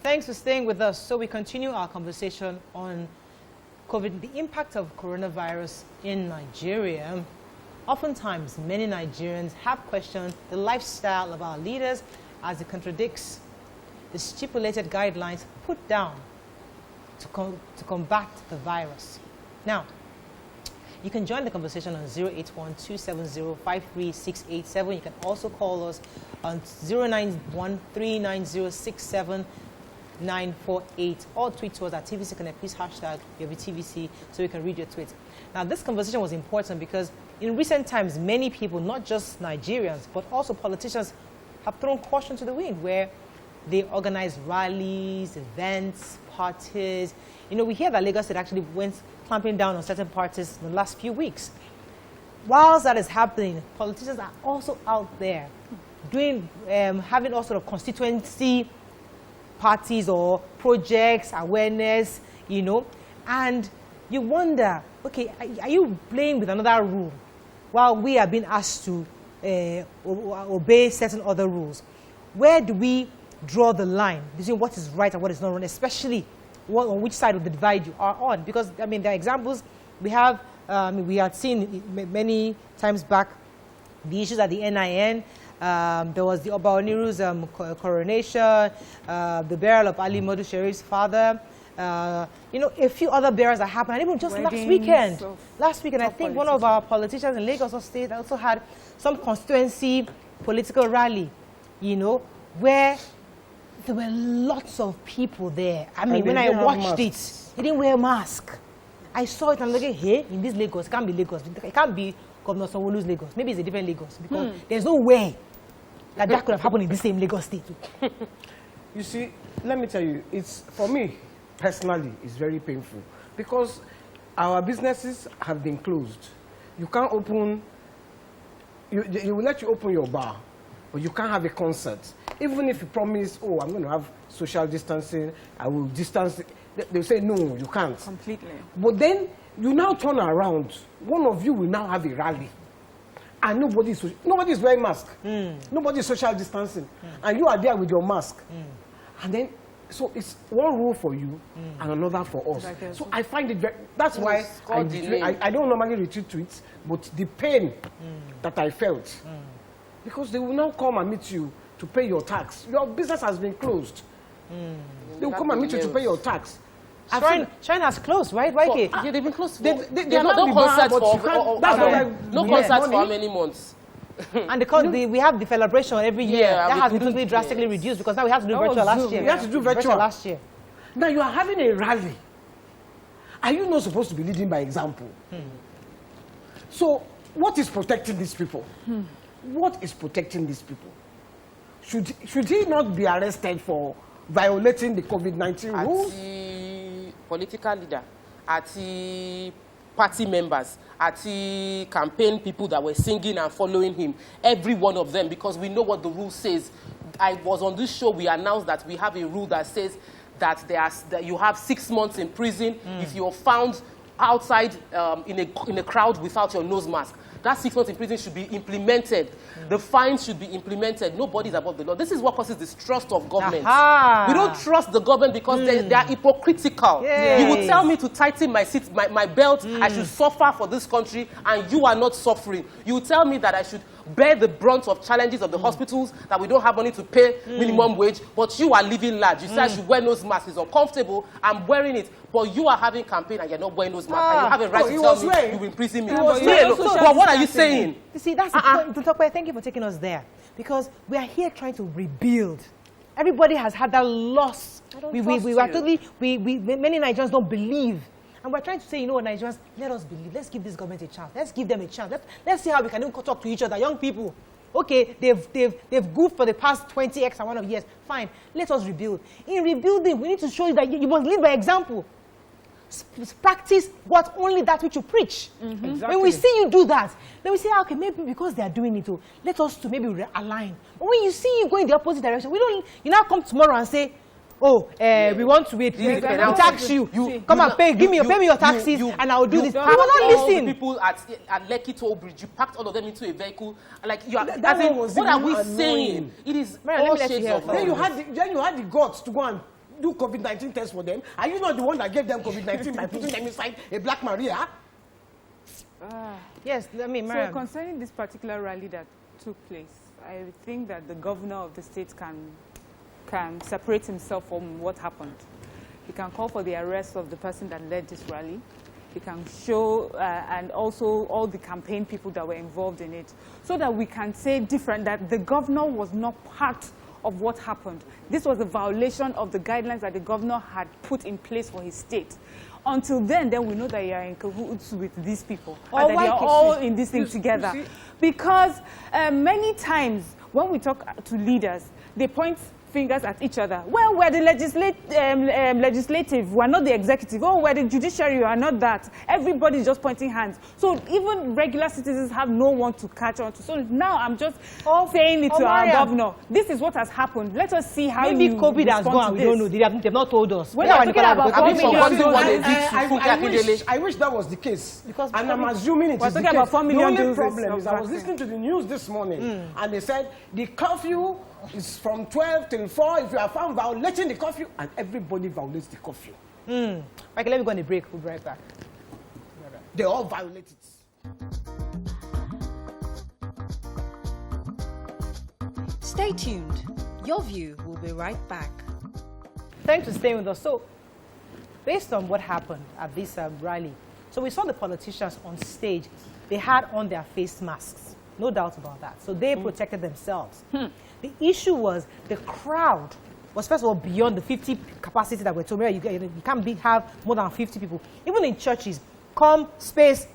Thanks for staying with us. So we continue our conversation on COVID, the impact of coronavirus in Nigeria. Oftentimes, many Nigerians have questioned the lifestyle of our leaders as it contradicts the stipulated guidelines put down to combat the virus. Now, you can join the conversation on 081-270-53687. You can also call us on 091-390-67948 or tweet to us at TVC Connect. Please hashtag TVC so we can read your tweets. Now, this conversation was important because in recent times, many people, not just Nigerians, but also politicians, have thrown caution to the wind where they organize rallies, events, parties. You know, we hear that Lagos State actually went clamping down on certain parties in the last few weeks. Whilst that is happening, politicians are also out there doing, having all sort of constituency parties or projects, awareness, you know, and you wonder, okay, are you playing with another rule while we are being asked to obey certain other rules? Where do we draw the line between what is right and what is not wrong, especially on which side of the divide you are on? Because, I mean, there are examples we have, we had seen many times back, the issues at the NIN. There was the Oba Oniru's coronation, the burial of Ali Modu Sharif's father, you know, a few other burials that happened, and even just last weekend, I think one of our politicians in Lagos State also had some constituency political rally, you know, where there were lots of people there. I mean, when I watched it, they didn't wear a mask. I saw it and I'm like, hey, in this Lagos, it can't be Lagos. It can't be Governor Sanwo-Olu's Lagos. Maybe it's a different Lagos because there's no way that could have happened in the same Lagos State. You see, let me tell you, it's, for me, personally, it's very painful because our businesses have been closed. You can't open, you will let you open your bar, but you can't have a concert. Even if you promise, oh, I'm going to have social distancing, I will distance, they'll say, no, you can't. Completely. But then you now turn around, one of you will now have a rally. And nobody is wearing mask. Nobody is social distancing. And you are there with your mask. And then, so it's one rule for you and another for us. So I find it very, that's why I don't normally retweet tweets, but the pain that I felt, because they will now come and meet you to pay your tax. Your business has been closed. They will come and meet you to pay your tax. Shrine has closed, right? Right? Yeah, they've been closed. They are not concerts no concerts for how many months? And we have the celebration every year. That has been drastically reduced because now we have to do virtual last year. We have to do virtual last year. Now you are having a rally. Are you not supposed to be leading by example? So what is protecting these people? What is protecting these people? Should he not be arrested for violating the COVID-19 rules? The political leader, at the party members, at the campaign people that were singing and following him, every one of them, because we know what the rule says. I was on this show, we announced that we have a rule that says that you have 6 months in prison if you're found outside in a crowd without your nose mask. That 6 months in prison should be implemented. The fines should be implemented. Nobody is above the law. This is what causes distrust of government. We don't trust the government because they are hypocritical. Yes. You will tell me to tighten my belt, I should suffer for this country, and you are not suffering. You will tell me that I should bear the brunt of challenges of the hospitals, that we don't have money to pay minimum wage, but you are living large. You say I should wear nose mask. It's uncomfortable. I'm wearing it. But you are having campaign and you're not wearing nose mask. And you have a right to tell me you will imprison me. But what are you saying? You see, that's the point. Thank you for taking us there. Because we are here trying to rebuild. Everybody has had that loss. Many Nigerians don't believe. And we're trying to say, you know what, Nigerians, let us believe. Let's give this government a chance. Let's give them a chance. Let's see how we can even talk to each other, young people. Okay, they've goofed for the past 20x amount of years. Fine, let us rebuild. In rebuilding, we need to show you that you must lead by example. Practice only that which you preach. Exactly. When we see you do that, then we say, okay, maybe because they are doing it, let us to maybe realign. But when you see you go in the opposite direction, you now come tomorrow and say, oh, we want to we tax you. Come and pay. Pay me your taxes, and I will do this. I will not listen. The people at Lekki Toll Bridge, you packed all of them into a vehicle. Like you are. What are we saying? It is all shades of. Then you had the guts to go and do COVID-19 tests for them? Are you not the one that gave them COVID-19 by putting them inside a Black Maria? Yes, I mean, Mariam. So concerning this particular rally that took place, I think that the governor of the state can separate himself from what happened. He can call for the arrest of the person that led this rally. He can show, and also all the campaign people that were involved in it, so that we can say that the governor was not part of what happened. This was a violation of the guidelines that the governor had put in place for his state. Until then we know that you are in cahoots with these people, and that they are all in this thing together. Because many times when we talk to leaders, they point fingers at each other. Well, we're the legislative, we're not the executive. Oh, we're the judiciary, we're not that. Everybody's just pointing hands. So even regular citizens have no one to catch on to. So now I'm just saying it to our governor. This is what has happened. Let us see how maybe COVID has gone. We don't know. They've not told us. When we're talking about I wish that was the case. Because and I'm assuming it is the case. About 4 million the only problem is I was listening to the news this morning, and they said the curfew is from 12 till 4. If you are found violating the curfew, and everybody violates the curfew. Okay, let me go on a break. We'll be right back. They all violate it. Stay tuned. Your View will be right back. Thanks for staying with us. So, based on what happened at this rally, so we saw the politicians on stage. They had on their face masks. No doubt about that. So they protected themselves. The issue was the crowd was, first of all, beyond the 50 capacity that we're told. You can't have more than 50 people. Even in churches, there's space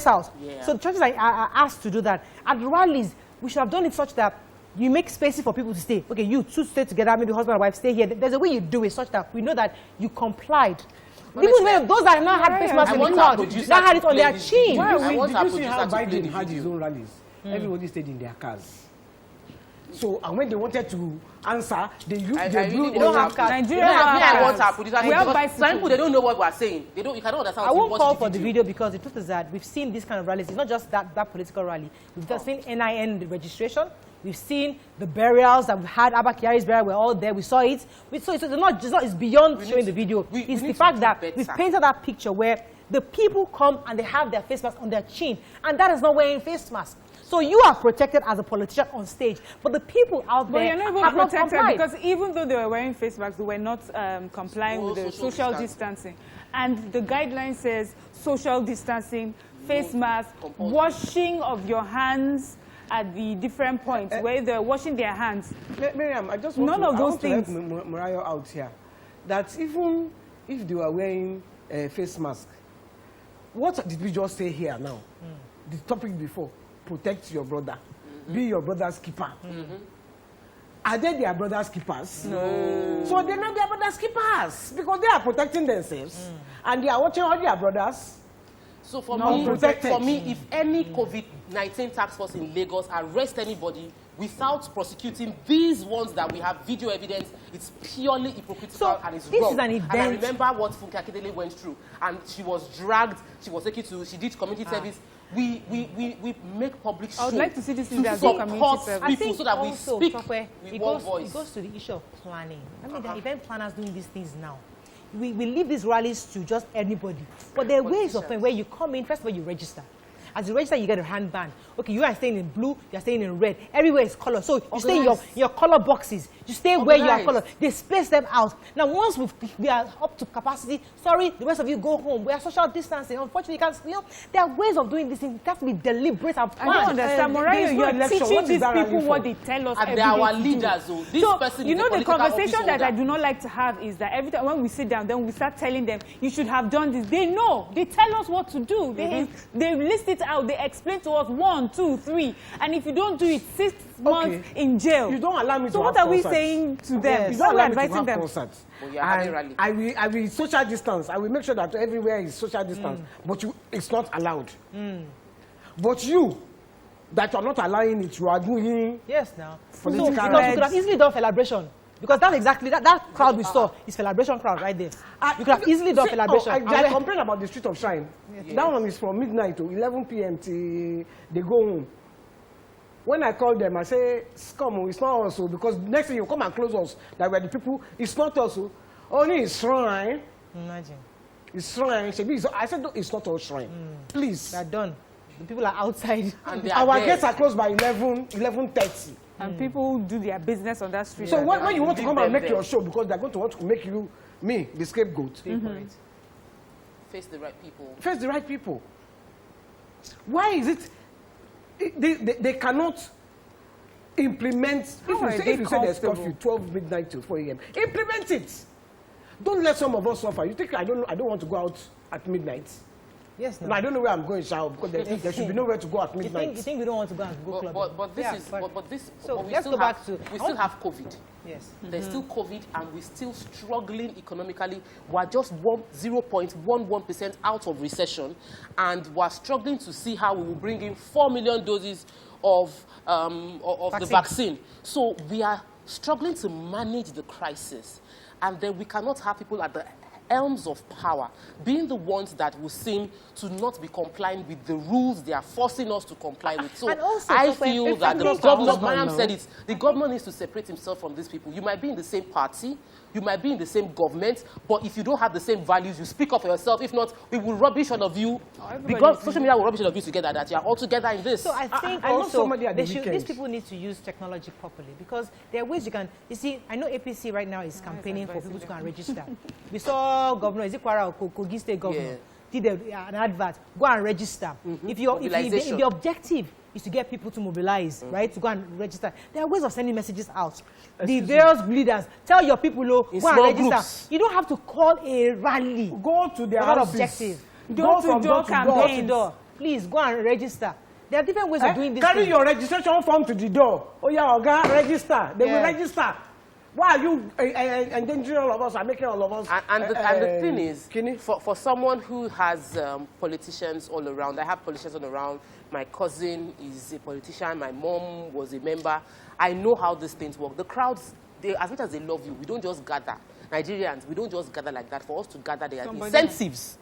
out. Yeah. So the churches are asked to do that. At rallies, we should have done it such that you make spaces for people to stay. Okay, you two stay together, maybe husband and wife stay here. There's a way you do it such that we know that you complied. Even when those that now had face masks in the crowd, now had it on their chin. Did you see how Biden had his own rallies? Everybody stayed in their cars. So, and when they wanted to answer, they used they don't have cars. Some people, they don't know what we are saying. You cannot understand. I won't call for the video because the truth is that we've seen this kind of rallies. It's not just that political rally. We've just seen NIN registration. We've seen the burials that we've had. Abba Kyari's burial, we're all there. We saw it. It's beyond showing the video. It's the fact that we've painted that picture where the people come and they have their face mask on their chin, and that is not wearing face mask. So you are protected as a politician on stage, but the people out there have not complied. Because even though they were wearing face masks, they were not complying with the social distancing. And the guideline says social distancing, face mask, washing of your hands at the different points where they're washing their hands. Miriam, I just want None of those things. Help Mariah out here. That even if they were wearing a face mask, what did we just say here now? The topic before. Protect your brother. Be your brother's keeper. Are they their brother's keepers? No. So they're not their brother's keepers because they are protecting themselves and they are watching all their brothers. So for me, if any COVID-19 task force in Lagos arrest anybody without prosecuting these ones that we have video evidence, it's purely hypocritical and it's wrong. Is an event. And I remember what Funke Akindele went through, and she was dragged. She was taken to. She did community service. We make public show. I would like to see this in the community service. I think so that we speak with one voice. It goes to the issue of planning. I mean, the event planners doing these things now. We leave these rallies to just anybody. But there are ways of where you come in, first of all, you register. As you register, you get a handband. Okay, you are staying in blue, you are staying in red. Everywhere is color. So you stay in your color boxes. You stay where you are color. They space them out. Now, once we are up to capacity, sorry, the rest of you go home. We are social distancing. Unfortunately, there are ways of doing this thing. It has to be deliberate and planned. I don't understand. Mariah, you are teaching these people what they tell us every day. And they are our leaders. So, you know, the conversation that I do not like to have is that every time when we sit down, then we start telling them, you should have done this. They know. They tell us what to do. They list it out. They explain to us 1, 2, 3. And if you don't do it, 6 months in jail. You don't allow me to So what are we saying to them? You don't allow me to advising have them. concerts. I will social distance. I will make sure that everywhere is social distance. But it's not allowed. But you, that you are not allowing it, you are doing political. So, because you could have easily done celebration. Because that's exactly that crowd we saw is celebration crowd right there. You could have easily done celebration. I complain about the Street of Shrine. That one is from midnight to 11 p.m. till they go home. When I call them, I say, "Come, it's not us," because next thing you come and close us. That we're the people. It's not us. Only it's shrine. Imagine. It's shrine. I said, no, it's not all shrine. Please. They're done. The people are outside. And Our gates are closed by 11:30. And people do their business on that street. So when you want to come and make your show, because they're going to want to make me, the scapegoat. Face the right people. Face the right people. Why is it they cannot implement? If you say there's curfew 12 midnight to 4 a.m., implement it. Don't let some of us suffer. You think I don't want to go out at midnight? Yes, no. No, I don't know where I'm going, Shao, because there should be nowhere to go at midnight. You think we don't want to go and go clubbing? But let's go back to... We still have COVID. Yes. There's still COVID, and we're still struggling economically. We're just 0.11% out of recession, and we're struggling to see how we will bring in 4 million doses of the vaccine. So we are struggling to manage the crisis, and then we cannot have people at the helms of power being the ones that will seem to not be complying with the rules they are forcing us to comply with. So also, I feel that the governor, Mariam said it, the governor needs to separate himself from these people. You might be in the same party, you might be in the same government, but if you don't have the same values, you speak up for yourself. If not, we will rubbish all of you. Social media will rubbish all of you together, that you are all together in this. So I think also these people need to use technology properly, because there are ways you can... You see, I know APC right now is campaigning for people to go and register. We saw Governor, is it Kwara or Kogi State Governor, did an advert, go and register. If the objective is to get people to mobilize, right, to go and register, there are ways of sending messages out. The various leaders, tell your people, go and register. Groups. You don't have to call a rally. Go to their houses. Objective. Door-to-door campaigns. Door. Please, go and register. There are different ways of doing this. Carry your registration form to the door. Oh yeah, Oga, register. They will register. Why are you endangering all of us and making all of us? And the thing is, for someone who has politicians all around, I have politicians all around. My cousin is a politician. My mom was a member. I know how these things work. The crowds, as much as they love you, we don't just gather. Nigerians, we don't just gather like that. For us to gather, there are incentives.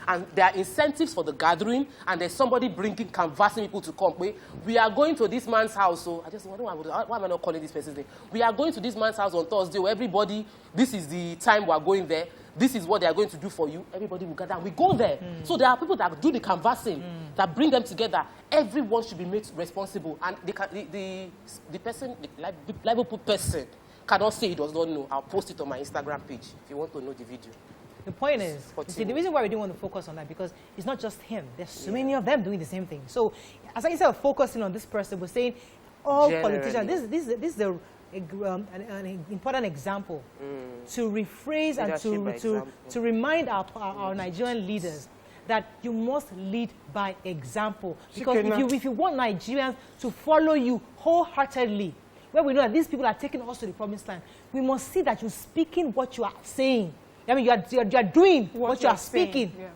And there are incentives for the gathering, and there's somebody canvassing people to come. We are going to this man's house, so why am I not calling this person's name? We are going to this man's house on Thursday, where everybody, this is the time we are going there. This is what they are going to do for you. Everybody will gather, and we go there. So there are people that do the canvassing, that bring them together. Everyone should be made responsible, and the person, the liable person, cannot say he does not know. I'll post it on my Instagram page if you want to know the video. The point is, see, the reason why we didn't want to focus on that, because it's not just him. There's so many of them doing the same thing. So instead of focusing on this person, we're saying all politicians, this is an important example to rephrase and to remind our Nigerian leaders that you must lead by example. Because if you want Nigerians to follow you wholeheartedly, where we know that these people are taking us to the promised land, we must see that you're speaking what you are saying. I mean, you are doing what you are speaking. Yes.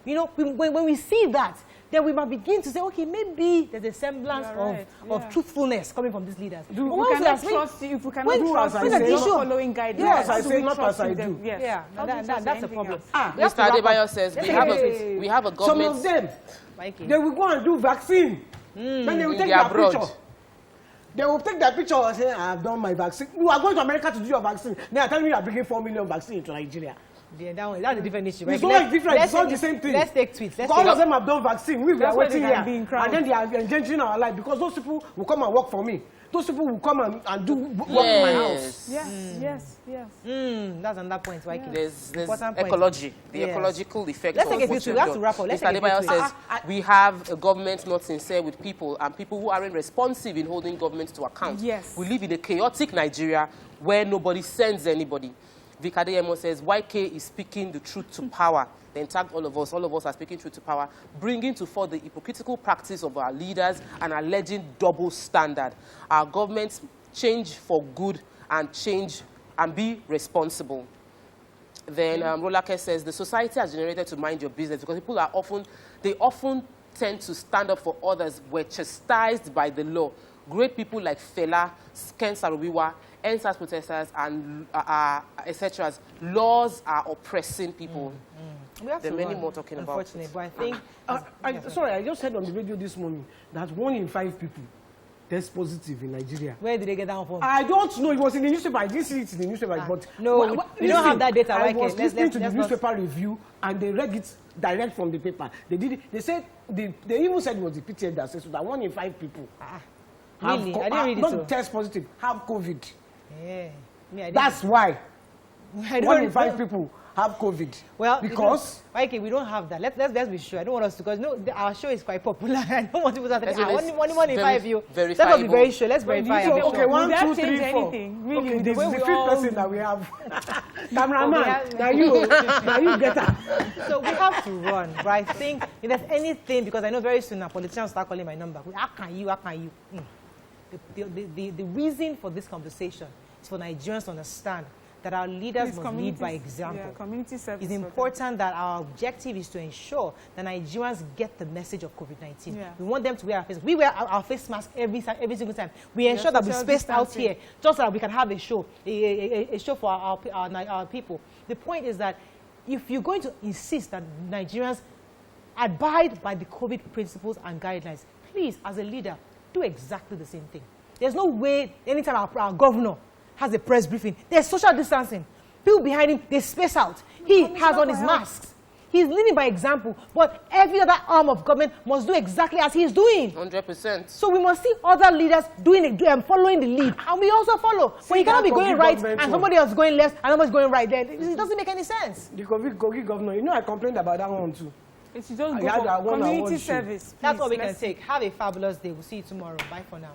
You know, when we see that, then we might begin to say, okay, maybe there's a semblance of truthfulness coming from these leaders. We cannot trust you if we cannot trust you. Not following guidelines. Yes, I say not as I do. Yes. Yeah, that's the problem. Mr. Adebayo says we have a government. Some of them, they will go and do vaccine. Then they will take their picture. They will take their picture and say, I have done my vaccine. You are going to America to do your vaccine. They are telling me you are bringing 4 million vaccine into Nigeria. Yeah, that's a different issue. Right? It's not different. It's not the same thing. Let's take tweets. All of them have done vaccine. We are waiting here. And then they are engaging our life, because those people will come and work for me. Those people will come and do work in my house. Yes. That's another point. There's ecology, the ecological effect. Let's take a few. We have to wrap up. Mr. Adebayo says we have a government not sincere with people, and people who aren't responsive in holding government to account. Yes. We live in a chaotic Nigeria where nobody sends anybody. Vic Adeyemo says YK is speaking the truth to power. Then tagged all of us are speaking truth to power, bringing to fore the hypocritical practice of our leaders and alleging double standard. Our governments change for good and change and be responsible. Then Rolake says the society has generated to mind your business, because people are often tend to stand up for others, were chastised by the law. Great people like Fela, Ken Saro-Wiwa, NSAS protesters, and etc. Laws are oppressing people. There are many more talking about it. But I think... Sorry, I just heard on the radio this morning that 1 in 5 people, test positive in Nigeria. Where did they get that one from? I don't know. It was in the newspaper. I didn't see it in the newspaper. But no, we don't have that data. I was listening to the newspaper review, and they read it direct from the paper. They did it. They said they even said it was the PTF that said so that 1 in 5 people really? I didn't read it. Not test positive, have COVID. Yeah. That's why 1 in 5 people have COVID. Well, because okay, we don't have that. Let's be sure. I don't want us to, because our show is quite popular. I don't want people to say, 1 in 5 you. Let's not be very sure. Let's verify. So, okay, 1, 2, 3, 4. Anything? Really, okay, this is the 5th person that we have. Cameraman, now you get her. So we have to run, but I think if there's anything, because I know very soon now politicians start calling my number. How can you? The reason for this conversation is for Nigerians to understand that our leaders must lead by example. Yeah, community service. It's important that our objective is to ensure that Nigerians get the message of COVID-19. Yeah. We want them to wear our face. We wear our face mask every single time. We ensure that we're spaced out here, just so that we can have a show, a show for our people. The point is that if you're going to insist that Nigerians abide by the COVID principles and guidelines, please, as a leader, do exactly the same thing. There's no way anytime our governor has a press briefing, there's social distancing. People behind him, they space out. He has on his masks. He's leading by example, but every other arm of government must do exactly as he's doing. 100%. So we must see other leaders doing it, following the lead, and we also follow. But you cannot be going right and somebody else going left and somebody's going right there. It doesn't make any sense. The COVID governor, I complained about that one too. It's just go for community service. That's what we can take. Have a fabulous day. We'll see you tomorrow. Bye for now.